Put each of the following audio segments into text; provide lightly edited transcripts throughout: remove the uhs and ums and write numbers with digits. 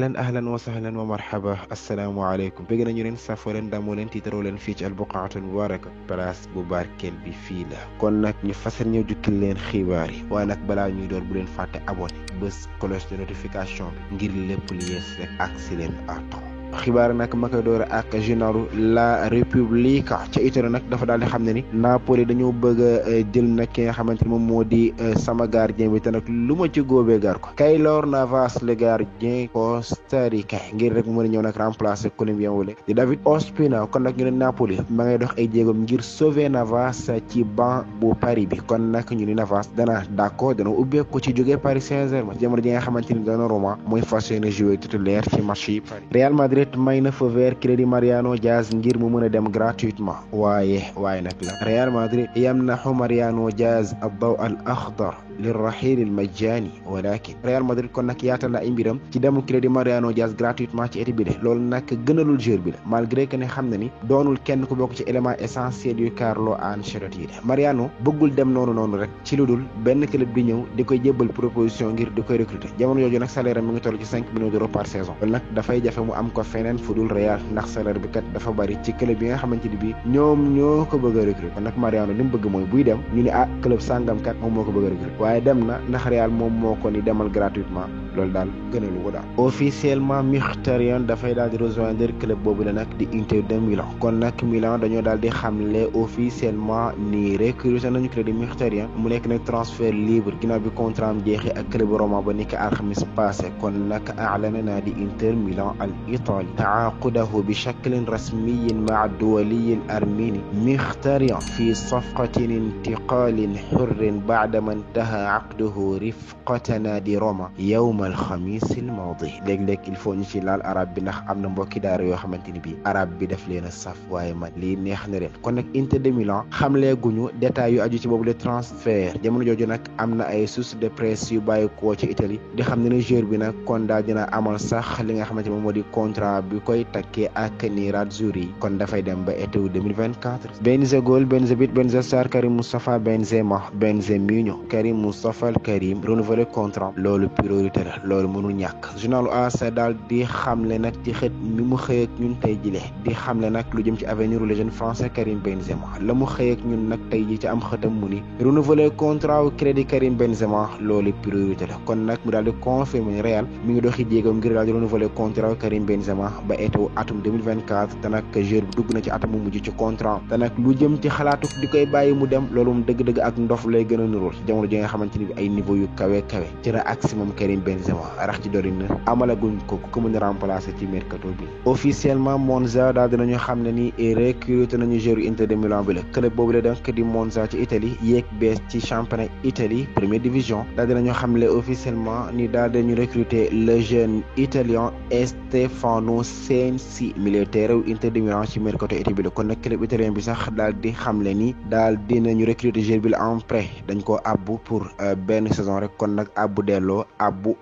ahlan wa sahlan wa marhaba asalaamaaleykum bëgg nañu leen safoo leen damoo leen tiitaroo leen fii ci albuqaatul mubaaraka place bu barkeel bi fii la kon nag ñu fasal ñëw jukkil leen xibaar yi waaye nag balaa ñuy door bu leen fàtte abonné bés cloche de notification bi ngir lépp lu yees rek ak si leen à temps xibaar nag ma koy door ak journalu La Repubblica ca Italie nag dafa daal di xam ne ni Napoli dañoo bëgg a jël nag ki nga xamante ni moom moo di sama gardien bi te nag lu ma ci góobee gar ko Keylor Navas le gardien costaricain ngir rek mu mën a ñëw nag remplacer colombien wala di David Ospina kon nag ñu ne Napoli ma ngay dox ay jéegoom ngir sauver Navas ci banc bu Paris bi kon nag ñu ni Navas dana d'accord dana ubbeeku ci jógee Paris Saint-Germain jamono ji nga xamante ni dana Roma mooy fas yéene jouer titulaire ci match yi Paris Real Madrid may na feu vert crédit Mariano Diaz ngir mu mën a dem gratuitement waaye nag la Real Madrid yamnahu Mariano Diaz ad-daw al-akhdar lirrahil al-majjani walakin Real Madrid kon nag yaatal na ay mbiram ci dem crédit Mariano Diaz gratuitement ci été bi de loolu nag gënalul joueur bi la malgré que ne xam na ni doonul kenn ku bokk ci élément essentiel yu Carlo Ancelotti de Mariano bëggul dem noonu rek ci lu dul benn club di ñëw di koy jébbal proposition ngir di koy recruter jamono jooju nag salaire am mi ngi toll ci 5 millions d'euros par saison loolu nag dafay jafe mu am ko feneen fu dul Real ndax salaire bi kat dafa bari ci club yi nga xamante ni bii ñoom ñoo ko bëgg a recruter kon nag Mariano li mu bëgg mooy buy dem ñu ni club sàngam kat moom moo ko bëgg a recruter waaye dem na ndax Real moom moo ko ni demal gratuitement loolu daal gënalu ko daal officiellement Mkhitaryan dafay daal di rejoindre club boobu la nag di Inter de Milan kon nag Milan dañoo daal di xamle officiellement ni recruter nañu crédit Mkhitaryan mu nekk nag transfert libre ginnaaw bi contrat am jeexee ak club Roma ba nekk alxamis passé kon nag a'lana naadi Inter Milan al Itali تعاقده بشكل رسمي مع الدولي الأرميني مختاريان في صفقة انتقال حر بعدما انتهى عقده رفقة نادي روما يوم الخميس الماضي léeg-léeg il faut ñu ci laal arab bi ndax am na mbokki daara yoo xamante ni bii arab bi daf leen a saf waaye man lii neex na leen kon nag Inter de Milan xamleeguñu détails yu aju ci boobu le transfert jamono jooju nag am na ay sources de presse yu bàyyi koo ci Italie di xam ne joueur bi nag kon daal dina amal sax li nga xamante moom moo di contrat bi koy takkee ak Nerazzurri kon dafay dem ba été 2024 Benzegol Benzebit Benzestar Karim Moustapha Benzema Benzemino Karim Moustapha Karim renouveler contrat loolu priorité la loolu mënul ñàkk journal AS daal di xamle nag ci xët mi mu xëy ak ñun tey jile di xamle nag lu jëm ci avenir le jeune français Karim Benzema la mu xëy ak ñun nag tey ji ci am xëtam mu ni renouveler contrat wu crédit Karim Benzema loolu priorité la kon nag mu daal di confirmer Real mi ngi doxi jéegam ngir daal di renouveler contrat wu Karim Benzema ba été atum 2024 te nag joueur bi dugg na ci atam mu mujj ci contrat te nag lu jëm ci xalaatu di koy bàyyi mu dem loolu moom dëgg-dëgg ak ndof lay gën a nuróol jamono ji nga xamante ni bi ay niveau yu kawe ci la agsi moom Karim Benzema rax ci dori na amalaguñ ko ku mën a remplacer ci mercato bi officiellement Monza daal dinañu xam ne ni recruté nañu joueur Inter de Milan bi la club boobu la donc di Monza ci Italie yéeg bees ci championnat Italie première division daal dinañu xamle officiellement ni daal dañu recruter le jeune italien Stefano Sensi militaire Inter de Milan ci mercato été bi la kon nag club italien bi sax daal di xamle ni daal dinañu recruter joueur bi la en prêt dañ ko abbu pour benn saison rek kon nag abbu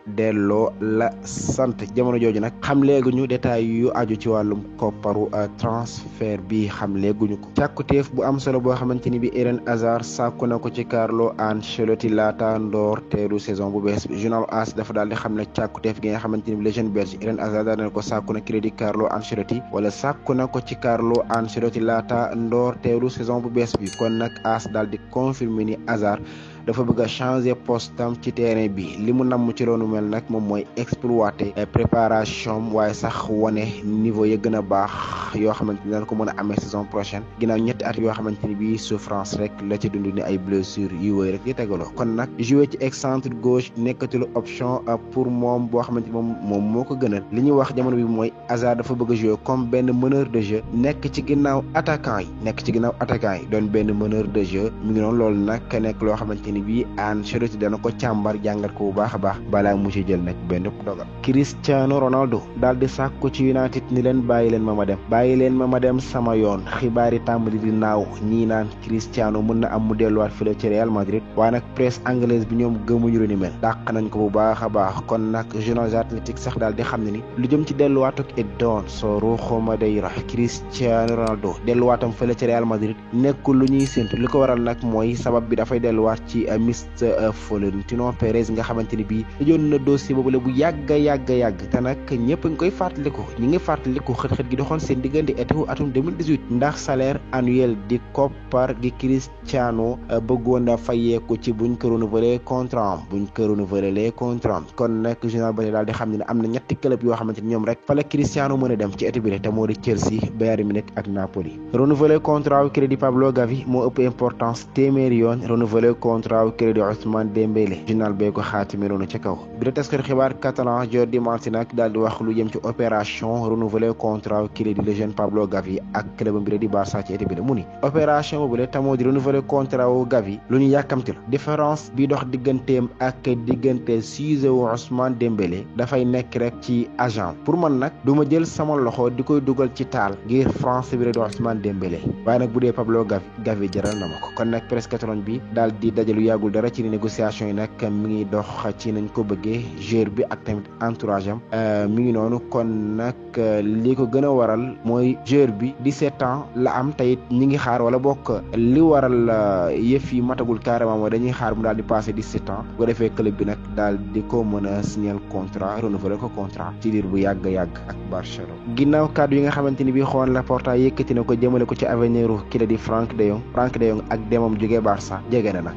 delloo la sant jamono jooju nag xamleeguñu détails yu aju ci wàllum kopparu transfert bi xamleeguñu ko càkkutéef bu am solo boo xamante ni bi Eden Hazard sàkku na ko ci Carlo Ancelotti laata ndoor teelu saison bu bees bi journal AS dafa daal di xam ne càkkutéef gi nga xamante ni bi le jeune belge Eden Hazard daal na ko sàkku na crédit Carlo Ancelotti wala sàkku na ko ci Carlo Ancelotti laata ndoor teelu saison bu bees bi kon nag AS daal di confirmer ni Hazard dafa bëgg a changer postam ci terrain bi li mu namm ci loolu mel nag moom mooy exploiter préparation waaye sax wane niveau ya gën a baax yoo xamante ni dana ko mën a amee saison prochaine ginnaaw ñetti at yoo xamante ni bii souffrance rek la ci dund ni ay blessures yu wëy rek di tegaloo kon nag jouer ci excentre gauche nekkatul option pour moom boo xamante ni moom moo ko gënal li ñuy wax jamono bi mooy Hazard dafa bëgg a jouer comme benn meneur de jeu nekk ci ginnaaw attaquant yi doon benn meneur de jeu mi ngi noonu loolu nag nekk loo xamante ni bii Ancelotti dana ko càmbar jàngat ko bu baax a baax balaa mu ci jël nag benn dogal Cristiano Ronaldo daal di sàkku ci United ni leen bàyyi leen ma dem sama yoon xibaar yi tàmbali di naaw ñii naan Cristiano mën na am mu delluwaat fële ci Real Madrid waaye nag presse anglaise bi ñoom gëmuñu lu ni mel dàq nañ ko bu baax a baax kon nag journal Athletic sax daal di xam ne ni lu jëm ci delluwaatuk Edon Sorojo Madeira Cristiano Ronaldo delluwaatam fële ci Real Madrid nekkul lu ñuy séntu li ko waral nag mooy sabab bi dafay delluwaat ci di Mr Florentino Pérez nga xamante ni bii tëjoon na dossier boobu la bu yàgg te nag ñëpp ngi koy fàttaliku ñi ngi fàttaliku xët-xët gi doxoon seen diggante été atum 2018 ndax salaire annuel di koppar gi Cristiano bëggoon a fayeeku ci buñ ko renouveler contrat kon nag journal ba daal di xam ne am na ñetti club yoo xamante ni ñoom rek fa la Cristiano mën a dem ci été bi te moo di Chelsea, Bayern Munich ak Napoli. renouveler contrat wu crédit Pablo Gavi moo ëpp importance téeméeri yoon renouveler contrat wu crédit Ousmane Dembélé journal bee ko xaatime noonu ca kaw bi da taskatu xibaar catalan Jordi Martí nag daal di wax lu jëm ci opération renouveler contrat wu crédit le jeune Pablo Gavi ak club bi di Barça ci été bi mu ni opération boobu le tamoo di renouveler contrat wu Gavi lu ñu yàkkamti la différence bi dox digganteem ak diggante Cissé wu Ousmane Dembélé dafay nekk rek ci agent pour man nag du ma jël sama loxo di koy dugal ci taal ngir France bi di Ousmane Dembélé waaye nag bu dee Pablo Gavi jaral na ma ko kon nag presse catalogne bi daal di dajalu yàggul dara ci négociation yi nag mi ngi dox ci nañ ko bëggee joueur bi ak tamit entourage am mi ngi noonu kon nag li ko gën a waral mooy joueur bi 17 ans la am tayit ñi ngi xaar wala bokk li waral yëf yi matagul carrément mooy dañuy xaar mu daal di passé 17 ans bu ko defee club bi nag daal di ko mën a signer contrat renouveler ko contrat ci diir bu yàgg ak Barcelone. ginnaaw kàddu yi nga xamante ni bii Juan Laporta yëkkati na ko jëmale ko ci avenir ki la di Frank de Jong ak demam jógee Barça jege na nag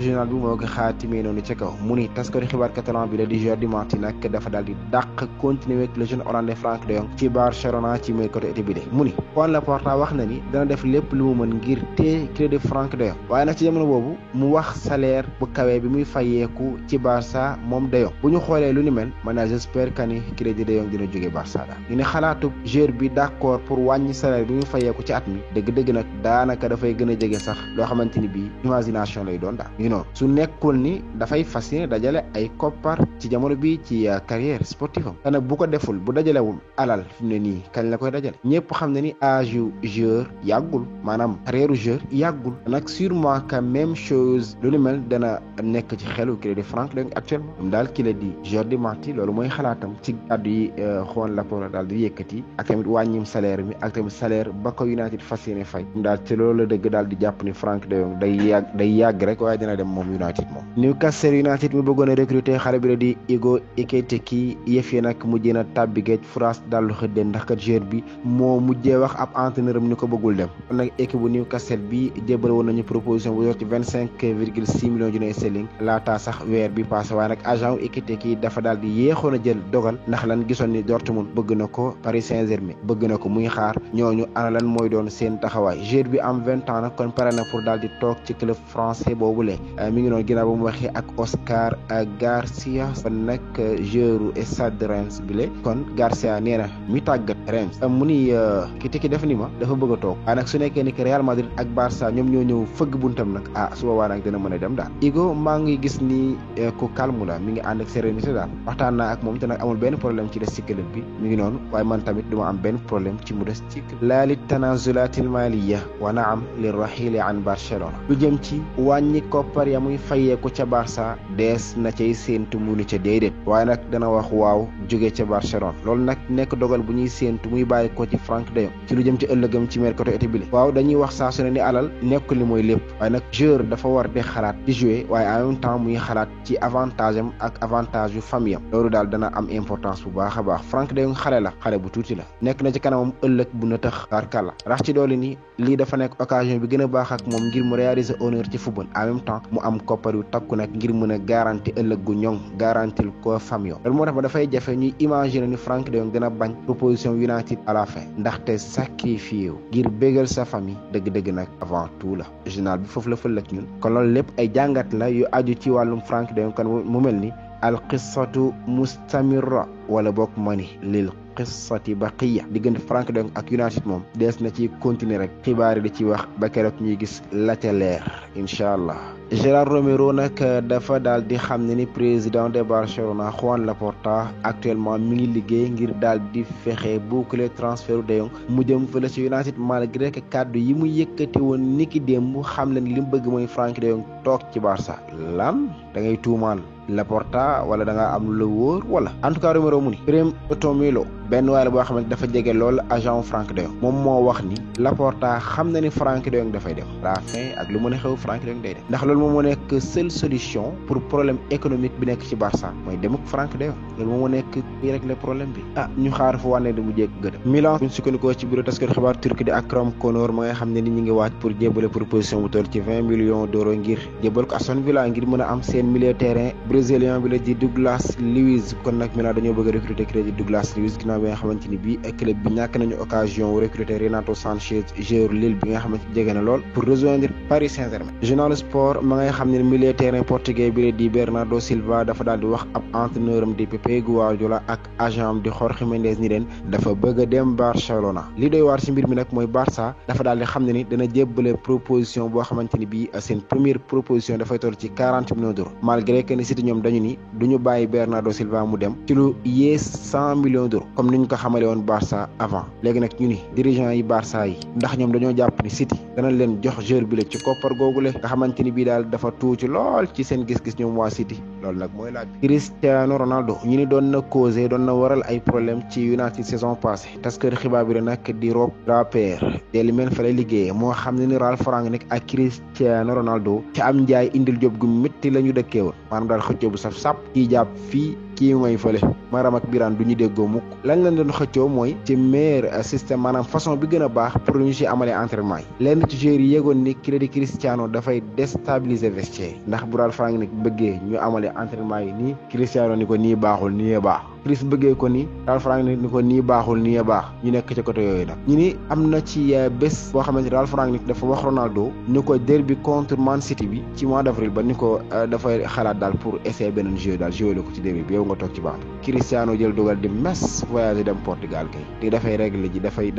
journal bi moo ko xaatimee noonu ca kaw mu ni taskatu xibaar catalan bi la di Jordi Martí nag dafa daal di dàq continuer ak le jeune hollandais Frank de Jong ci Barcelona ci mercato été bi mu ni Juan Laporta wax na ni dana def lépp lu mu mën ngir téye crédit Frank de Jong waaye nag ci jamono boobu mu wax salaire bu kawee bi muy fayeeku ci Barça moom de Jong bu ñu xoolee lu ni mel man naa j'espère que ni crédit de Jong dina jógee Barça daal ñu ne xalaatu joueur bi d'accord pour wàññi salaire bi muy fayeeku ci at mi dëgg-dëgg nag daanaka dafay gën a jege sax loo xamante ni bii imagination lay doon daal noonu su nekkul ni dafay fas yéene dajale ay koppar ci jamono bi ci carrière sportive am te nag bu ko deful bu dajalewul alal fi mu ne nii kañ la koy dajale ñëpp xam ne ni âge yu joueur yàggul maanaam carrière joueur yàggul nag sûrement que même chose lu ni mel dana nekk ci xelu kii di Frank de Jong actuellement moom daal kii la di Jordi Martí loolu mooy xalaatam ci kàddu yi Juan Laporta daal di yëkkati ak tamit wàññim salaire mi ak tamit salaire ba ko United fas yéene fay daal te loolu la dëgg daal di jàpp ni Frank de Jong day yàgg rek waaye dina dem moom United moom. Newcastle United mi bëggoon a recruter xale bi la di Igo Ekitike yëf yi nag mujjee na tàbbi géej France daal lu xëddeen ndax kat joueur bi moo mujjee wax ab entraîneur am ni ko bëggul dem kon nag équipe bu Newcastle bi jébbal woon nañu proposition bu yor ci 25,6 millions junni sterling laataa sax weer bi passé waaye nag agent wu Ekitike dafa daal di yéexoon a jël dogal ndax lan gisoon ni Dortmund bëgg na ko Paris Saint-Germain bëgg na ko muy xaar ñooñu ana lan mooy doon seen taxawaay joueur bi am 20 ans nag kon pare na pour daal di toog ci club français boobule mi ngi noonu ginnaaw ba mu waxee ak Oscar Garcia kon nag joueur Stade Reims bi le kon Garcia nee na mi tàggat Reims mu ni Ekitike def ni ma dafa bëgg a toog waaye nag su nekkee ni que Real Madrid ak Barça ñoom ñoo ñëw fëgg buntam nag su boobaa nag dina mën a dem daal Igo maa ngi gis ni ku calme la mi ngi ànd ak sérénité daal waxtaan naa ak moom te nag amul benn problème ci des ci club bi mi ngi noonu waaye man tamit duma am benn problème ci mu des ci laa li tanazulatil maliya wa naam li rahili an Barcelona lu jëm ci wàññi koppar ya muy fayeeku ca Barça dees na cay séentu mu ni ca déedéet waaye nag dana wax waaw jóge ca Barcelone loolu nag nekk dogal bu ñuy séentu muy bàyyi ko ci Frank de Jong ci lu jëm ci ëllëgam ci mercato été bi waaw dañuy wax saa su ne ni alal nekkul ni mooy lépp waaye nag joueur dafa war di xalaat di jouer waaye en même temps muy xalaat ci avantage am ak avantage yu famille am loolu daal dana am importance bu baax a baax Frank de Jong xale bu tuuti la nekk na ci kanamam ëllëg bu na tax barkalla rax ci doole ni lii dafa nekk occasion bi gën a baax ak moom ngir mu réaliser honneur ci football en même temps mu am koppar yu takku nag ngir mën a garanti ëllëg gu ñoŋ garantil ko famille loolu moo tax ba dafay jafe ñuy imaginer ni Frank de Jong dina bañ proposition United à la fin ndaxte sacrifié wu ngir bégal sa famille dëgg-dëgg nag avant tout la journal bi foofu la fëlëk ñun kon loolu lépp ay jàngat la yu aju ci wàllum Frank de Jong kon mu mel ni al qissatu mustamirra wala bokk ma ni lil qissati baqiya diggante Frank de Jong ak United moom dees na ci continuer rek xibaar yi di ci wax ba keroog ñuy gis la ca leer incha allah. Gérard Romero nag dafa daal di xam ne ni président de Barcelona Juan Laporta actuellement mi ngi liggéey ngir daal di fexe boucler transfert de Jong mu jëm fële ci United malgré que kàddu yi mu yëkkati woon niki démb xam leen li mu bëgg mooy Frank de Jong toog ci Barça lan da ngay tuumaal Laporta wala da ngaa am lu la wóor wala en tout cas Romero mu ni Prem Otomilo benn waay la boo xamante dafa jege lool agent Frank de Jong moom moo wax ni Laporta xam na ni Frank de Jong dafay dem la fin ak lu mën a xew Frank de Jong day dem ndax loolu moom moo nekk seule solution pour problème économique bi nekk ci Barça mooy demuk Franck de loolu moom moo nekk bi régler problème bi ñu xaar fu wànnee di mu jéeg gën a Milan buñ sukkandikoo ci bureau taskatu xibaar turki di Akram Konor ma nga xam ne ni ñi ngi waaj pour jébbale proposition bu toll ci 20 millions d'euros ngir jébbal ko Aston Villa ngir mën a am seen milieu terrain brésilien bi la di Douglas Luiz kon nag Milan dañoo bëgg a recruter crédit Douglas Luiz ginnaaw bi nga xamante ni bii club bi ñàkk nañu occasion wu recruter Renato Sanchez joueur Lille bi nga xamante jege na lool pour rejoindre Paris Saint-Germain. Journal Sport ma ngay xam ne milieu terrain portugais bi la di Bernardo Silva dafa daal di wax ab entraîneur am di Pepe Guardiola ak agent am di Jorge Mendes ni leen dafa bëgg a dem Barcelona li doy waar ci mbir mi nag mooy Barça dafa daal di xam ne ni dana jébbale proposition boo xamante ni bii seen première proposition dafay toll ci 40 millions d'euros malgré que ni City ñoom dañu ni duñu bàyyi Bernardo Silva mu dem ci lu yées 100 millions d'euros comme ni ñu ko xamale woon Barça avant léegi nag ñu ni dirigeant yi Barça yi ndax ñoom dañoo jàpp ni City dana leen jox joueur bi la ci koppar googule nga xamante ni bii daal dafa tuuti lool ci seen gis-gis ñoom waa City loolu nag mooy laaj bi Cristiano Ronaldo ñu ni doon na causé doon na waral ay problème ci United saison passée taskër xibaar bi la nag di Rob Draper te li mel fa lay liggéeyee moo xam ne ni Ralph Rangnick ak Cristiano Ronaldo ci am njaay indil job gu métti la ñu dëkkee woon maanaam daal xëccoo bu saf sap kii jàpp fii kii mooy fële Maram ak Birane du ñu déggoo mukk lañ leen doon xëccoo mooy ci meilleur système maanaam façon bi gën a baax pour ñu ci amalee entraînement yi lenn ci joueurs yi yéegoon ni kii di Cristiano dafay déstabiliser vestiaire ndax bu Ralph Rangnick bëggee ñu amalee entraînement yi nii Cristiano ni ko nii baaxul nii baax Chris bëggee ko ni Ralph Rangnick ni ko nii baaxul nii baax ñu nekk ci côté yooyu nag ñu ni am na ci bés boo xamante ni Ralph Rangnick dafa wax Ronaldo ni ko derby contre Man City bi ci mois d'avril ba ni ko dafay xalaat daal pour essayer beneen jeu daal joué la ko ci derby bi yow nga toog ci baax Cristiano jël dogal di mes voyagé dem Portugal kay te dafay régler ji dafay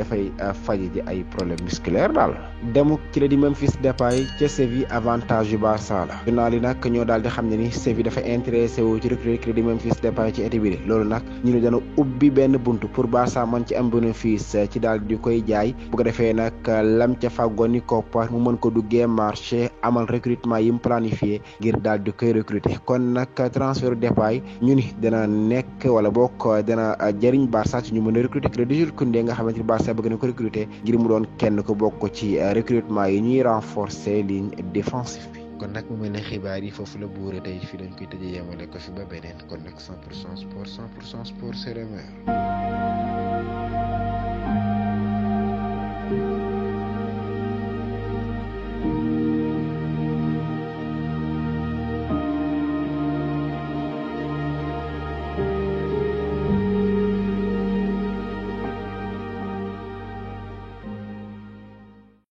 faji ji ay problème musculaire daal demu ci la di Memphis Depay ca Séville avantage yu Barça la journal yi nag ñoo daal di xam ne ni Séville dafa intéressé wu ci recruter di Memphis Depay ci été bi loolu nag ñu ne dana ubbi benn buntu pour Barça man ci am bénéfice ci daal di koy jaay bu ko defee nag lam ca fàggoon ni koppar mu mën ko duggee marché amal recrutement yi mu planifié ngir daal di koy recruter kon nag transfert Depay ñu ni dana nekk wala bokk dana jëriñ Barça ci ñu mën a recruter Crédit Jules Koundé nga xamante ni Barça bëgg na ko recruter ngir mu doon kenn ko bokk ci recrutement yi ñuy renforcer ligne défensive bi. kon nag mu mel ne xibaar yi foofu la buure tey fii dañ koy tëjee yemale ko fi ba beneen kon nag 100% sport 100% sport c'est le meilleur.